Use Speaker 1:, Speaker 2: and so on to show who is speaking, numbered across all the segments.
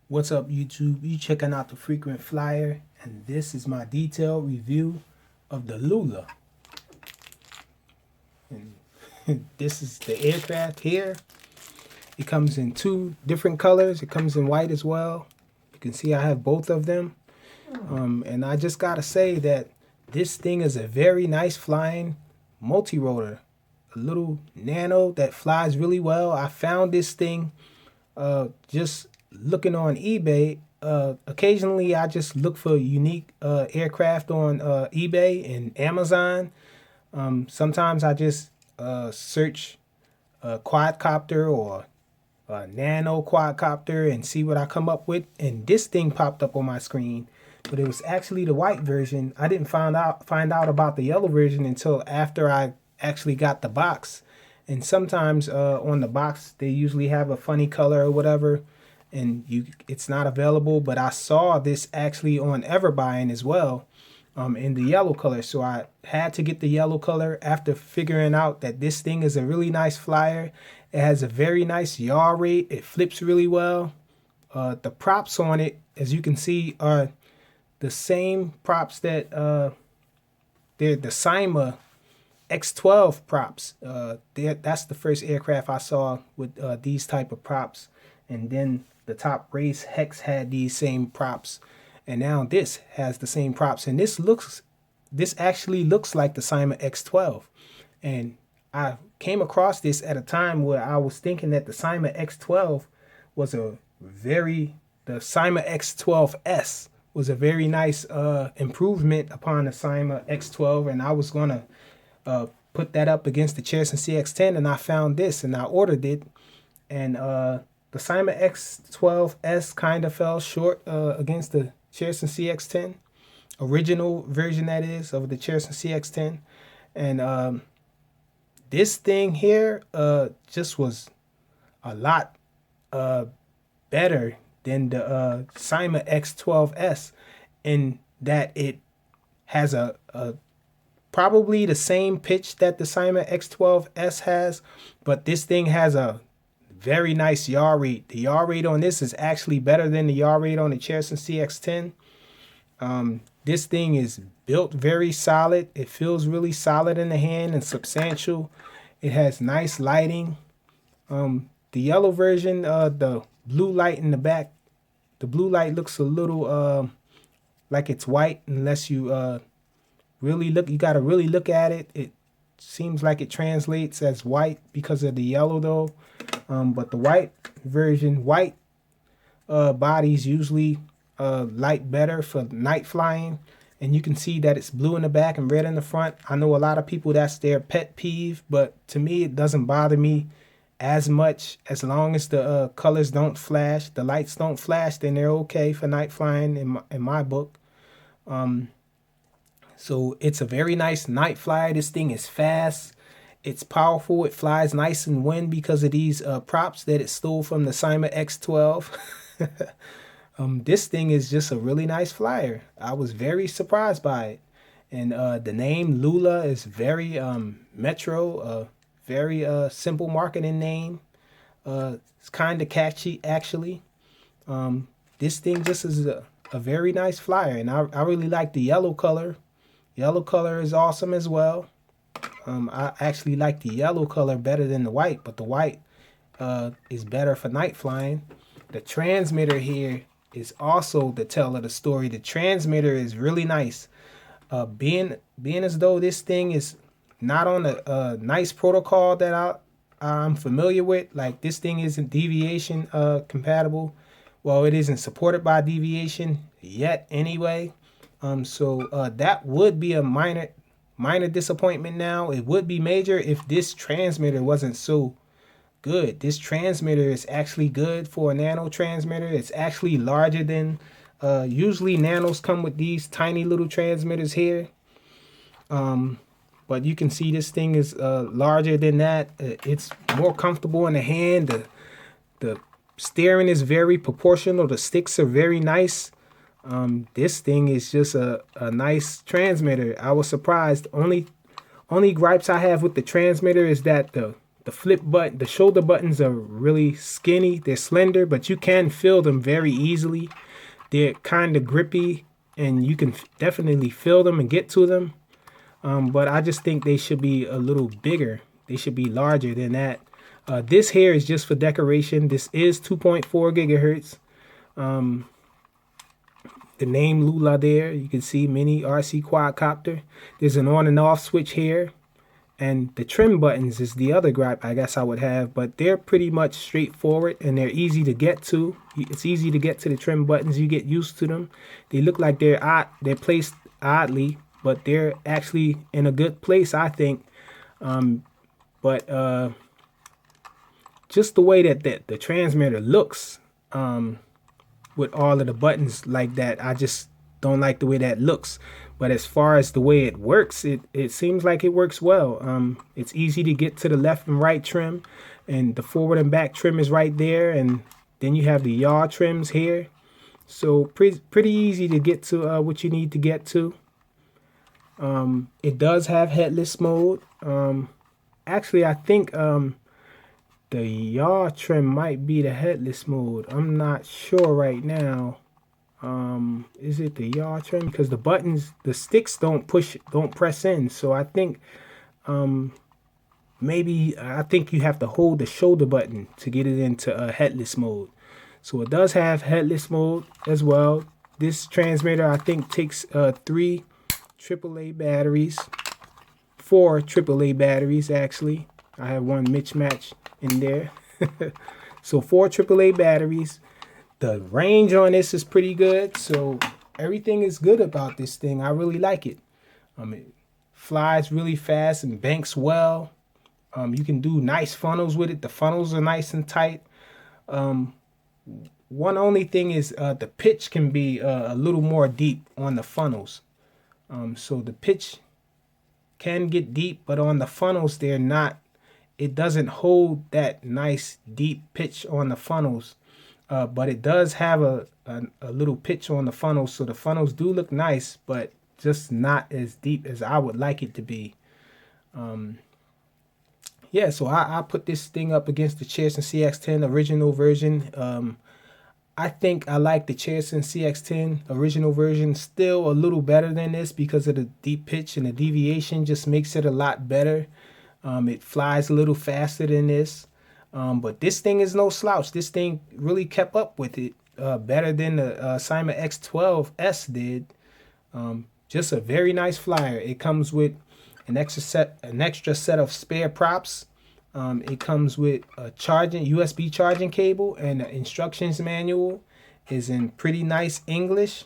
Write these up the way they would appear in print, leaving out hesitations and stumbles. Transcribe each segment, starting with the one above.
Speaker 1: What's up, YouTube? You checking out the Frequent Flyer, and this is my detailed review of the Lula. And this is the aircraft here. It comes in two different colors. It comes in white as well. You can see I have both of them. And I just gotta say that this thing is a very nice flying multi-rotor. A little Nano that flies really well. I found this thing just looking on eBay. Occasionally I just look for unique aircraft on eBay and Amazon. Sometimes I just search quadcopter or nano quadcopter and see what I come up with, and this thing popped up on my screen, but it was actually the white version. I didn't find out about the yellow version until after I actually got the box. And sometimes on the box they usually have a funny color or whatever, and it's not available. But I saw this actually on Everbuying as well, in the yellow color, so I had to get the yellow color after figuring out that this thing is a really nice flyer. It has a very nice yaw rate. It flips really well. The props on it, as you can see, are the same props that they're the Cyma X12 props. That's the first aircraft I saw with these type of props. And then the top race Hex had these same props, and now this has the same props. And this actually looks like the Cyma X12. And I came across this at a time where I was thinking that the Cyma X12 was the Cyma X12S was a very nice improvement upon the Cyma X12, and I was gonna put that up against the Cherson CX10, and I found this and I ordered it. And the Cyma X12S kind of fell short against the Cherson CX10, original version that is, of the Cherson CX10. And this thing here just was a lot better than the Cyma X12S, in that it has a probably the same pitch that the Cyma X12S has, but this thing has a very nice yaw rate. The yaw rate on this is actually better than the yaw rate on the Cherson CX10. This thing is built very solid. It feels really solid in the hand and substantial. It has nice lighting. The yellow version, the blue light in the back, the blue light looks a little like it's white, unless you really look. You gotta really look at it. It seems like it translates as white because of the yellow though. But the white version, bodies usually light better for night flying. And you can see that it's blue in the back and red in the front. I know a lot of people, that's their pet peeve, but to me it doesn't bother me as much. As long as the colors don't flash, the lights don't flash, then they're okay for night flying in my book. So it's a very nice night flyer. This thing is fast. It's powerful. It flies nice in wind because of these props that it stole from the Cyma X12. This thing is just a really nice flyer. I was very surprised by it. And the name Lula is very metro, very simple marketing name. It's kind of catchy, actually. This thing just is a very nice flyer, and I really like the yellow color. Yellow color is awesome as well. I actually like the yellow color better than the white, but the white is better for night flying. The transmitter here is also the tell of the story. The transmitter is really nice. Being as though this thing is not on a nice protocol that I'm familiar with, like this thing isn't deviation compatible. Well, it isn't supported by deviation yet anyway. So that would be a minor disappointment now. It would be major if this transmitter wasn't so good. This transmitter is actually good for a nano transmitter. It's actually larger than usually nanos come with these tiny little transmitters here. But you can see this thing is larger than that. It's more comfortable in the hand. The steering is very proportional. The sticks are very nice. This thing is just a nice transmitter. I was surprised. Only gripes I have with the transmitter is that the the flip button, the shoulder buttons are really skinny. They're slender, but you can feel them very easily. They're kind of grippy, and you can definitely feel them and get to them. But I just think they should be a little bigger. They should be larger than that. This here is just for decoration. This is 2.4 gigahertz. The name Lula there, you can see mini RC quadcopter. There's an on and off switch here. And the trim buttons is the other gripe I guess I would have, but they're pretty much straightforward and they're easy to get to. It's easy to get to the trim buttons. You get used to them. They look like they're odd, they're placed oddly, but they're actually in a good place, I think. But just the way that the transmitter looks, with all of the buttons like that, I just don't like the way that looks. But as far as the way it works, it seems like it works well. It's easy to get to the left and right trim, and the forward and back trim is right there, and then you have the yaw trims here. So pretty easy to get to what you need to get to. It does have headless mode. Actually, I think the yaw trim might be the headless mode. I'm not sure right now. Is it the yaw trim? Because the buttons, the sticks don't press in. So I think I think you have to hold the shoulder button to get it into headless mode. So it does have headless mode as well. This transmitter I think takes 3 AAA batteries, 4 AAA batteries actually. I have one mismatch in there. So 4 AAA batteries. The range on this is pretty good, so everything is good about this thing. I really like it. It flies really fast and banks well. You can do nice funnels with it. The funnels are nice and tight. One only thing is the pitch can be a little more deep on the funnels. So the pitch can get deep, but on the funnels they're not. It doesn't hold that nice deep pitch on the funnels. But it does have a little pitch on the funnels, so the funnels do look nice, but just not as deep as I would like it to be. Yeah, so I put this thing up against the Cheerson CX10 original version. I think I like the Cheerson CX10 original version still a little better than this because of the deep pitch, and the deviation just makes it a lot better. It flies a little faster than this. But this thing is no slouch. This thing really kept up with it better than the Cyma X12S did. Just a very nice flyer. It comes with an extra set of spare props. It comes with a USB charging cable, and the instructions manual is in pretty nice English.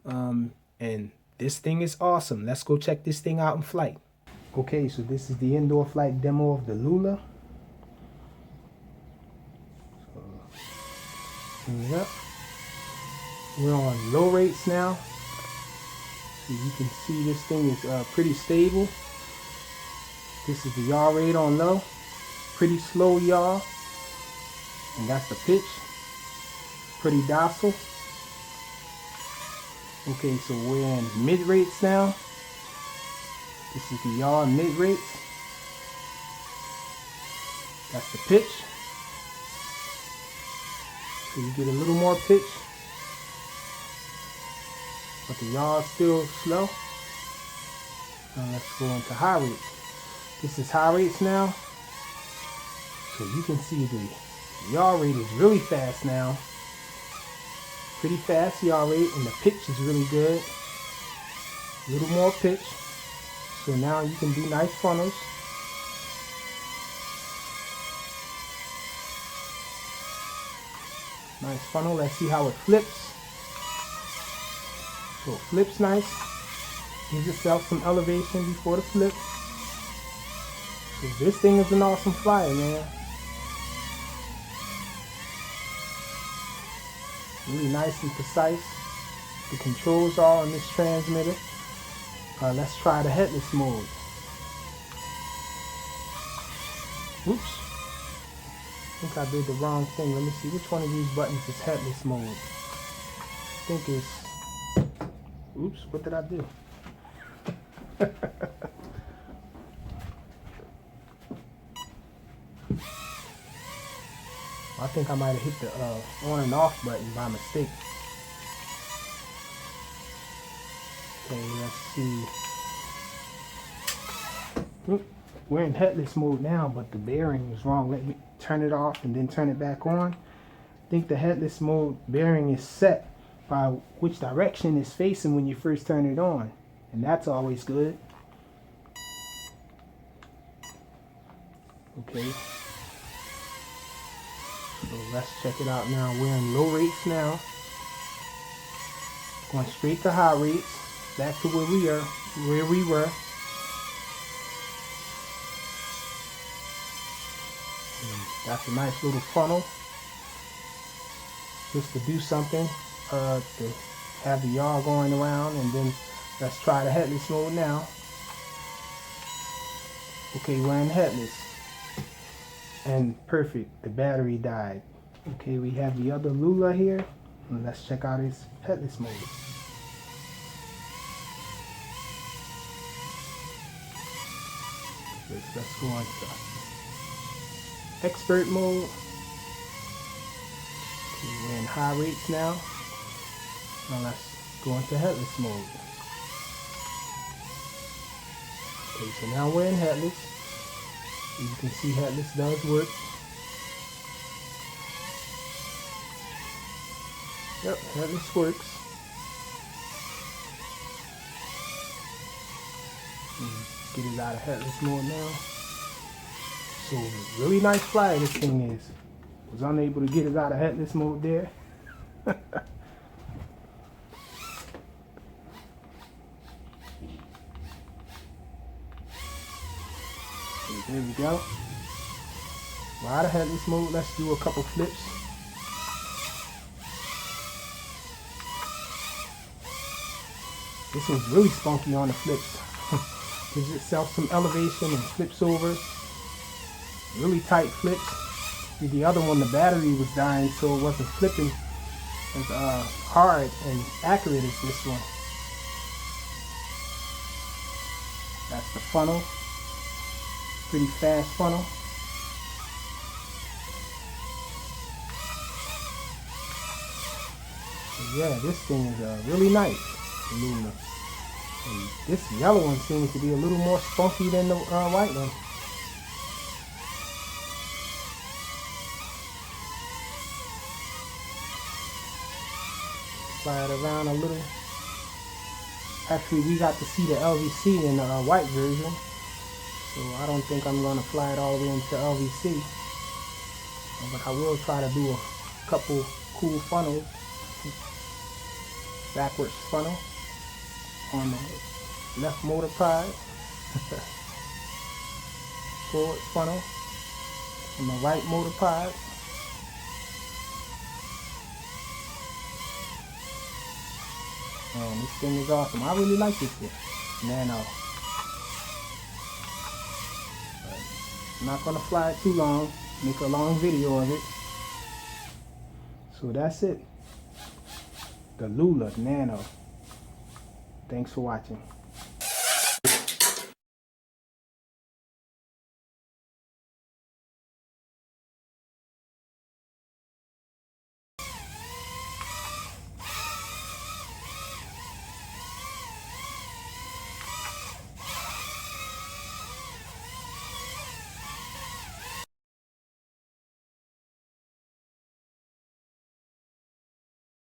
Speaker 1: And this thing is awesome. Let's go check this thing out in flight. Okay, so this is the indoor flight demo of the Lula. Yep. We're on low rates now. So you can see this thing is pretty stable. This is the yaw rate on low. Pretty slow yaw. And that's the pitch. Pretty docile. Okay, so we're in mid rates now. This is the yaw mid rates. That's the pitch. So you get a little more pitch, but the yaw is still slow. Now let's go into high rates. This is high rates now. So you can see the yaw rate is really fast now. Pretty fast yaw rate, and the pitch is really good. A little more pitch. So now you can do nice funnels. Nice funnel. Let's see how it flips. So it flips nice. Gives yourself some elevation before the flip. So this thing is an awesome flyer, man. Really nice and precise. The controls are on this transmitter. Let's try the headless mode. Oops. I think I did the wrong thing. Let me see which one of these buttons is headless mode. I think it's... Oops, what did I do? I think I might have hit the on and off button by mistake. Okay, let's see. We're in headless mode now, but the bearing was wrong. Let me turn it off and then turn it back on. I think the headless mode bearing is set by which direction it's facing when you first turn it on, and that's always good. Okay, so let's check it out now. We're in low rates now, going straight to high rates, back to where we were. And that's a nice little funnel just to do something, to have the yaw going around. And then let's try the headless mode now. Okay, we're in headless. And perfect, the battery died. Okay, we have the other Lula here, and let's check out his headless mode. Let's go on to expert mode. Okay, we're in high rates now. Now let's go into headless mode. Okay, so now we're in headless. You can see headless does work. Yep, headless works. Get it out of headless mode now. So really nice flyer this thing is. Was unable to get it out of headless mode there. There we go. We're out of headless mode. Let's do a couple flips. This one's really spunky on the flips. Gives itself some elevation and flips over. Really tight flips. The other one, the battery was dying, so it wasn't flipping as hard and accurate as this one. That's the funnel. Pretty fast funnel. So yeah, this thing is really nice. Luna. And this yellow one seems to be a little more spunky than the white one. Slide around a little. Actually, we got to see the LVC in the white version. So I don't think I'm going to fly it all the way into LVC. But I will try to do a couple cool funnels. Backwards funnel on the left motor pod. Forward funnel on the right motor pod. Man, this thing is awesome. I really like this thing. Nano. I'm not going to fly it too long, make a long video of it. So that's it. The Lula Nano. Thanks for watching.